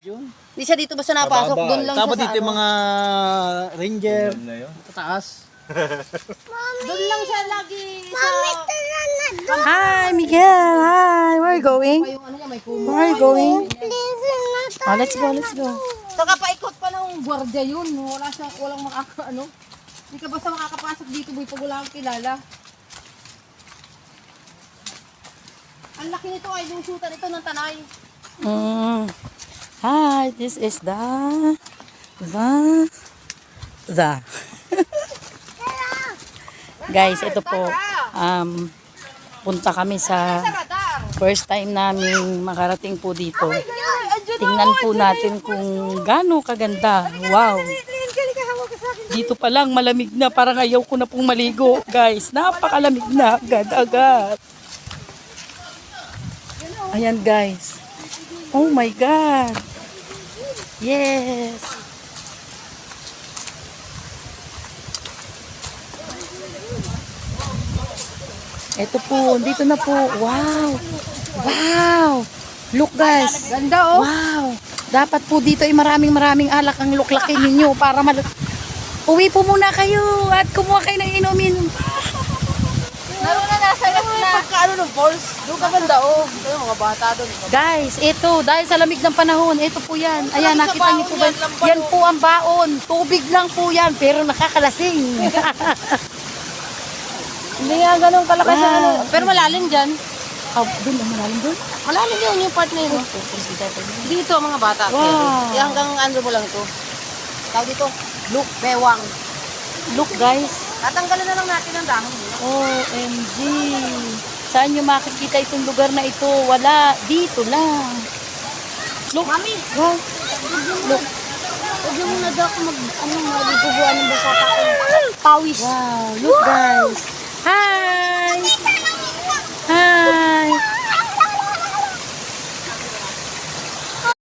Hindi siya dito basta napasok. Doon lang Tapos siya dito sa yung mga ranger. Sa taas. Doon lang siya lagi sa... Hi, Miguel. Hi. Where are you going? Yung ano niya, may kumo. Where are you going? Oh, let's go, let's go. Saka paikot pa ng gwardiya yun. Walang makaka-ano. Hindi ka basta makakapasok dito, boy, pag wala kang kilala. Ang laki nito ay yung shooter ito ng tanay. Hi, this is the Guys, ito po. Punta kami sa first time namin makarating po dito. Tingnan po natin kung gaano kaganda. Wow. Dito pa lang malamig na, parang ayaw ko na pong maligo. Guys, napakalamig na agad-agad. Ayan guys. Oh my God. Yes. Ito po, dito na po. Wow. Wow. Look guys. Ganda oh. Wow. Dapat po dito ay maraming alak ang luklakin ninyo para uwi po muna kayo at kumuha kayo ng inumin. Naroon na nasa na. Pagkaano ng balls. Doon ka banda oh. Yung mga bata doon. Guys, ito, dahil sa lamig ng panahon, ito po yan. Ayan, nakita niyo po ba? Yan po ang baon. Tubig lang po yan, pero nakakalasing. Hindi nga ganun kalakas Wow. ano. Pero malalim dyan. Oh, doon ang malalim doon. Malalim yun yung part na yun. Dito ang mga bata. Wow. Hanggang ano mo lang to. Tawag dito. Look, bewang. Look guys. Tatanggalin na lang natin ang dahon. OMG. Saan nyo makikita itong lugar na ito? Wala. Dito lang. Look. Mami! Wow. Look. Huwag mo na daw ako mag-bubuan ng basa pa. Pawis. Wow. Look guys.